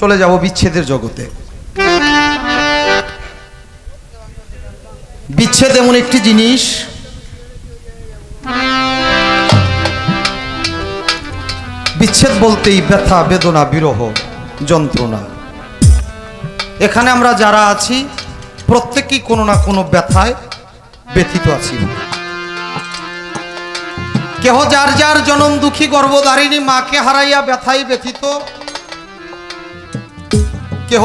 চলে যাব বিচ্ছেদের জগতে। বিচ্ছেদ এমন একটি জিনিস, বিচ্ছেদ বলতেই ব্যথা, বেদনা, বিরহ, যন্ত্রণা। এখানে আমরা যারা আছি প্রত্যেকেই কোনো না কোনো ব্যথায় ব্যথিত আছি। কেহ যার যার জনম দুঃখী গর্ভধারিণী মাকে হারাইয়া ব্যথায় ব্যথিত, কেহ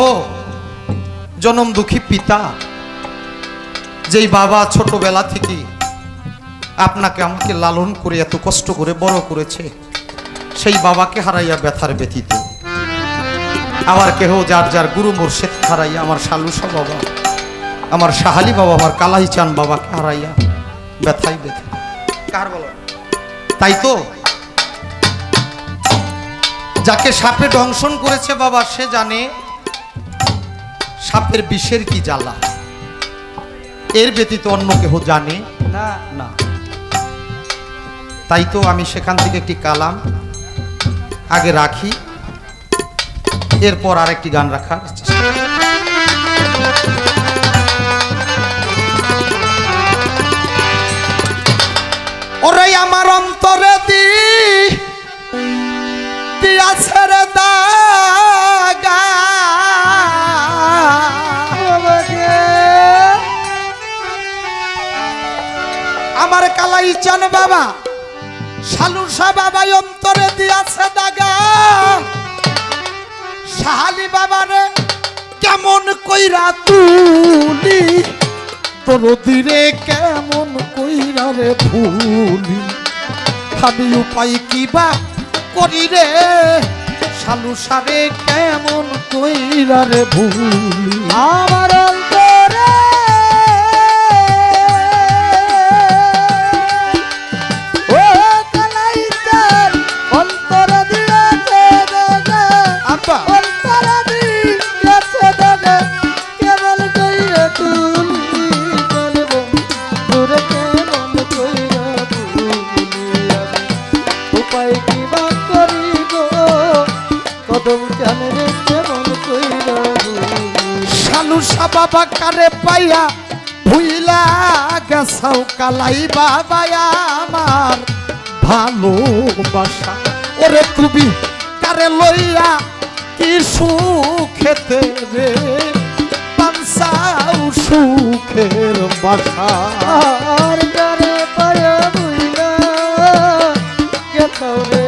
জনম দুঃখী পিতা, যেই বাবা ছোটবেলা থেকে আপনাকে আমাকে লালন করে এত কষ্ট করে বড় করেছে, সেই বাবাকে হারাইয়া ব্যথার ব্যথিত। আবার কেহ যার যার গুরু মুর্শিদ হারাইয়া, আমার শালুসা বাবা, আমার শাহালি বাবা, আমার কালাই চান বাবাকে হারাইয়া ব্যথাই ব্যথিত। কার বলো? তাই তো যাকে সাপে দংশন করেছে বাবা, সে জানে সাপের বিষের কি জ্বালা। এর ব্যতীত অন্য কেহ জানে না না। তাই তো আমি সেখান থেকে একটি কালাম আগে রাখি, এরপর আরেকটি গান রাখার চেষ্টা। ওরে আমার অন্তরে দিয়াছে রে দাগা, আমার কালাই চান বাবা, শালুসা বাবা অন্তরে দিয়াছে দাগা। শাহালি বাবারে কেমন কইরা তুলি, তোর দিরে কেমন কইরা রে ভুলি, আমি উপায় কিবা করি রে, শালুসারে কেমন কইরা রে ভুলি। আমার অন্তরে ও কালাইতার অন্তরে দিয়াছে দাগা, আব্বা অন্তরে দিয়াছে দাগা, কেমন কইরা তুলি বলবো তোরে কেমন কইরা ভুলি, উপায় কিবা করি গো, কদম জানে রে কেমন কইরা ভুলি। শালুসা বাবা কারে পাইয়া ভুইলা গেছাও কালাই বাবা আমার ভালোবাসা। ওরে তুমি কারে লইয়া কি সুখেতে রে পানসাও সুখের বাসা। আর কারে পায়া বুইলা গেছাও রে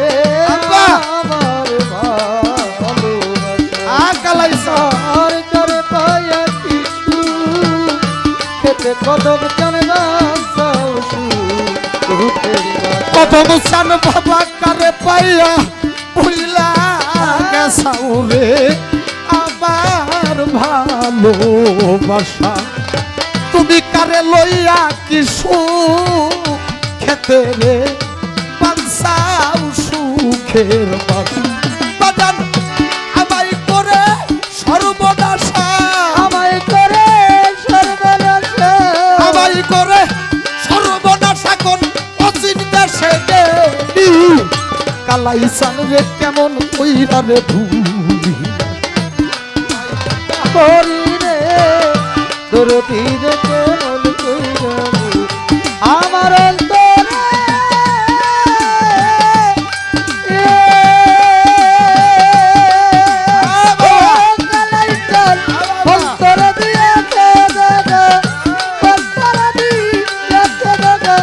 আব্বা! আমার ভালোবাসা। কালাইসা আর কারে পায়া কিছু খেতে কদম জানে না সাও সুখের বাসা। কদম চান বাবা কারে পাইয়া ভুইলা গেছাও রে আবার ভালোবাসা। তুমি কারে লইয়া কি সুখেতে রে পানসাও সুখের বাসা। বাজান আমায় করে সর্বনাশা, আমায় করে সর্বনাশা, আমায় করে সর্বনাশা কোন অচিন্তা সে কালাই সান রে কেমন কইরা রে ভুলি। করি রে তোর তীরে কেমন কইরা ভুলি। আমার অন্তরে কালাইতাল অন্তরে দিয়াছে দাগা, অন্তরে দিয়াছে দাগা,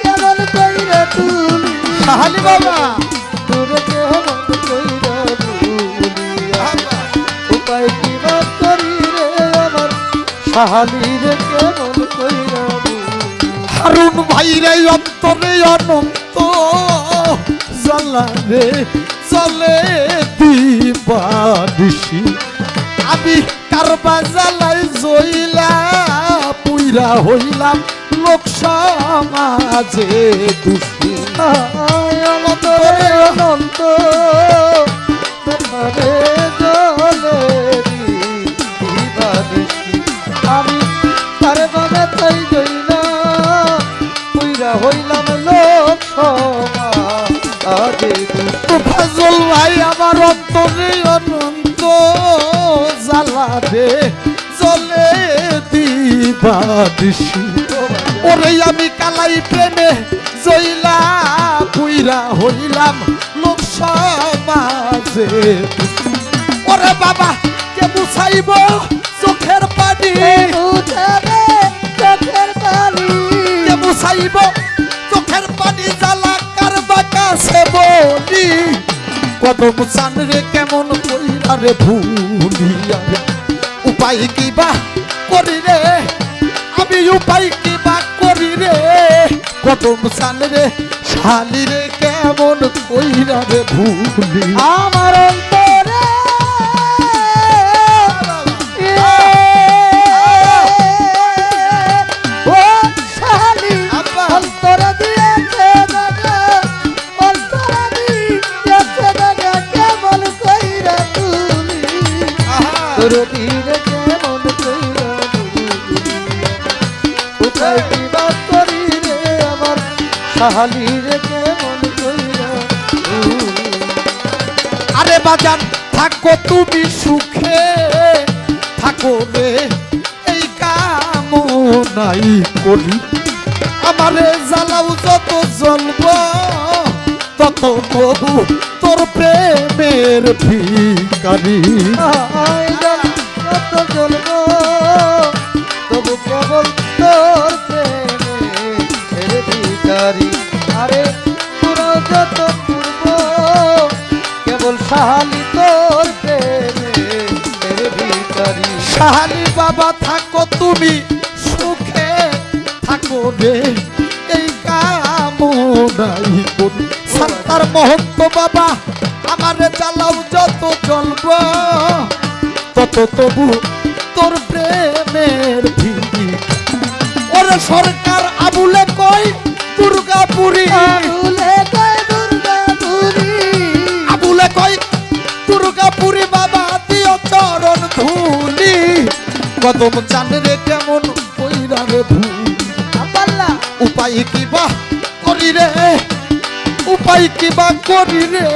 কেমন কইরা তুলি শাহালি বাবা তোরে কেমন কইরা ভুলি। উপায় কিবা করি রে আমার শাহালি রে কেমন কইরা ভুলি। হারুন ভাই রে অন্তরে অনন্ত জ্বালা রে চলে দিবানিশি। আমি কারবা জ্বালাই জইলা পুইরা হইলাম লোক সমাজে দোষী। অন্তরে অনন্ত তোমারে জলে দিবানিশি, আমি তারে বাবা তাই জইলা পুইরা হইলাম লোক সমাজে দোষী। ফাজল ভাই আমার অন্তরে অনন্ত আমারে জলে দিবাদিসি ওরে আমি কালাই প্রেমে জইলা পুইরা হইলাম লোক সমাজে ওরে বাবা কে বুঝাইব চোখের পানি বুঝাবে চোখের পানি কে বুঝাইব চোখের পানি জ্বালা কারবা কাছে বলি কদম চান রে কেমন কইরা রে ভুলিয়া রে উপায় কি বা করি রে আমি উপায় কি বা করি রে কদম চান রে শালি রে কেমন কইরা রে ভুলি আমার অন্তরে ও শালি আব্বা। অন্তরে দিয়েছে দাগা অন্তরে দিয়েছে দাগা কেমন কইরা তুলি তোর দিলে কেমন কইরা তুলি কোথায় কি বাত করি রে আমার শালি রে কেমন কইরা তুলি আরে বাজান থাকো তুমি সুখে থাকো রে এই কামনাই করি আমারে জ্বালাও যত জ্বলব তত তবু তোর প্রেমের ভিকারি কত জ্বলব তবু কেবল তোর প্রেমের ভিখারি আরে পুরো যত পূর্ব কেবল শালি তোর প্রেমের ভিখারি শাহালি বাবা থাকো তুমি সুখে থাকো রে এই কামনাই করি সন্তার মহন্ত বাবা আমারে জ্বালাও যত জ্বলব তত তবু তোর প্রেমের ভিড়ি ওরে সরকার আবুলে কই দুর্গাপুরি আবুলে কয় দুর্গাপুরি আবুলে কই দুর্গাপুরি বাবা দিও চরণ ধুলি কদম চান রে কেমন কইরা রে ভুলি আপাল্লা উপায় কি বা করি রে উপায় কি বা করি রে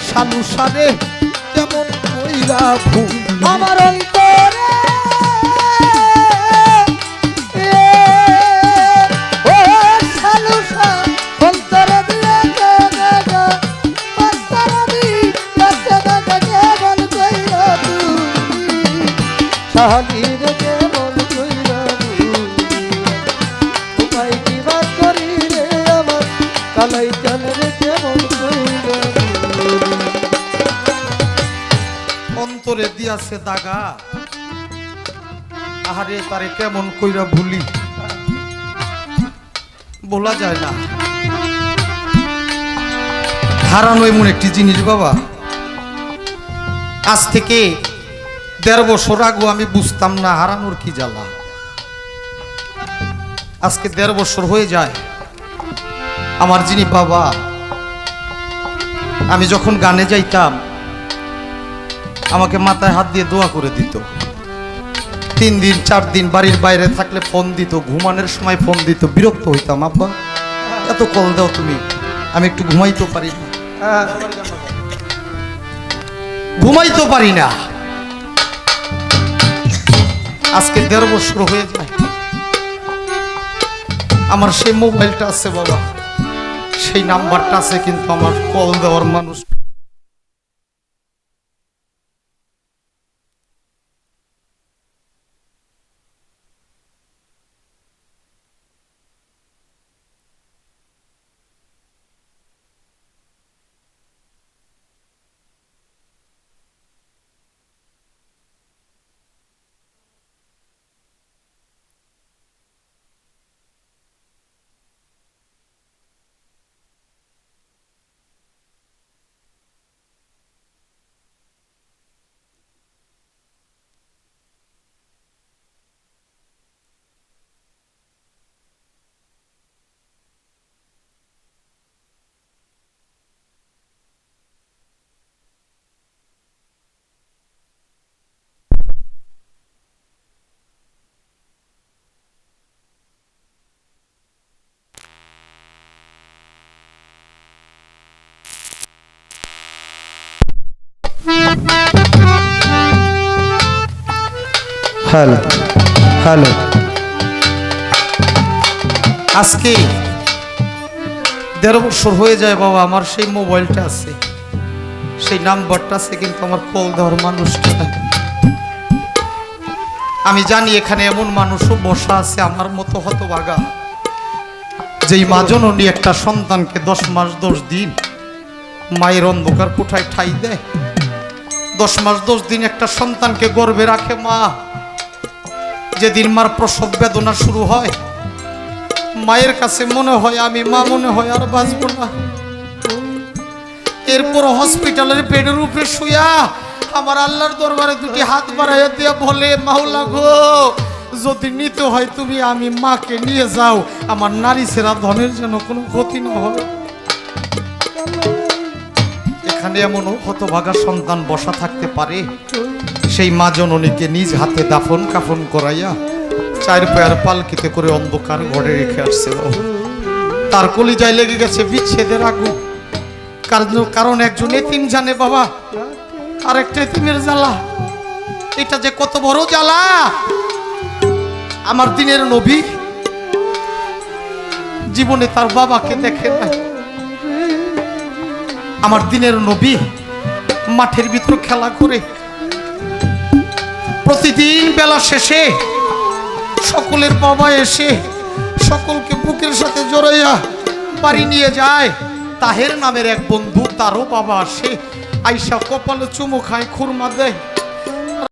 সালু সারে কেমন কইরা ভুলি আমার অন্তরে ও শালু অন্তরে দিয়েছে দাগা অন্তরে দিয়েছে দাগা কেমন কইরা তুলি শালি রে কেমন কইরা তুলি উপায় কি বাত করি রে আমার কালাই চাল রে কেমন কইরা তুলি অন্তরে দিয়াছে দাগা আহারে তারে কেমন কইরা ভুলি বলা যায় না হারানো এমন একটি জিনিস বাবা আজ থেকে ১.৫ বছর আগে আমি বুঝতাম না হারানোর কি জ্বালা আজকে ১.৫ বছর হয়ে যায় আমার যিনি বাবা আমি যখন গানে যাইতাম আমাকে মাথায় হাত দিয়ে দোয়া করে দিত 3 দিন 4 দিন বাড়ির বাইরে থাকলে ফোন দিত ঘুমানোর সময় ফোন দিত বিরক্ত হইতাম আব্বা এত কল দাও তুমি আমি একটু ঘুমাইতে পারি না ঘুমাইতে পারি না আজকে ১.৫ বছর হয়ে যায় আমার সেই মোবাইলটা আছে বাবা সেই নাম্বারটা আছে কিন্তু আমার কল দেওয়ার মানুষ হ্যালো হ্যালো আজকে ১.৫ বছর হয়ে যায় বাবা, আমার সেই মোবাইলটা আছে, সেই নাম্বারটা আছে, কিন্তু আমার কল দেওয়ার মানুষটা নাই। আমি জানি এখানে এমন মানুষও বসা আছে আমার মতো হতভাগা, যেই মা জননী একটা সন্তানকে 10 মাস 10 দিন মায়ের অন্ধকার কোঠায় ঠাই দেয়। 10 মাস 10 দিন একটা সন্তানকে গর্ভে রাখে মা। যেদিন মার প্রসব বেদনা শুরু হয়, মায়ের কাছে মনে হয় আমি মা, মনে হয় আর বাঁচবো না। এরপর হসপিটালের বেডের উপরে শুয়া আমার আল্লাহর দরবারে দুটি হাত বাড়াইয়া দিয়া বলে, মাওলা গো, যদি নিতে হয় তুমি আমি মাকে নিয়ে যাও, আমার নারী সেরা ধনের যেন কোনো ক্ষতি না হয়। এখানে এমন হতভাগা সন্তান বসা থাকতে পারে, সেই মা জননীকে নিজ হাতে দাফন কাফন করাইয়া 4 পায়ের পালকিতে করে অন্ধকার ঘরে রেখে আসছে। তার কলিজায় লেগে গেছে বিচ্ছেদের আগুন। কারণ একজন এতিম জানে বাবা, আর একটা এতিমের জ্বালা, এটা যে কত বড় জ্বালা। আমার দিনের নবী জীবনে তার বাবাকে দেখে নাই। আমার দিনের নবী মাঠের ভিতর খেলা করে প্রতিদিন বেলা শেষে সকলের বাবা এসে সকলকে বুকের সাথে জড়াইয়া বাড়ি নিয়ে যায়। তাহের নামের এক বন্ধু, তারও বাবা আসে, আইসা কপালে চুমু খায়, খুরমা দেয়।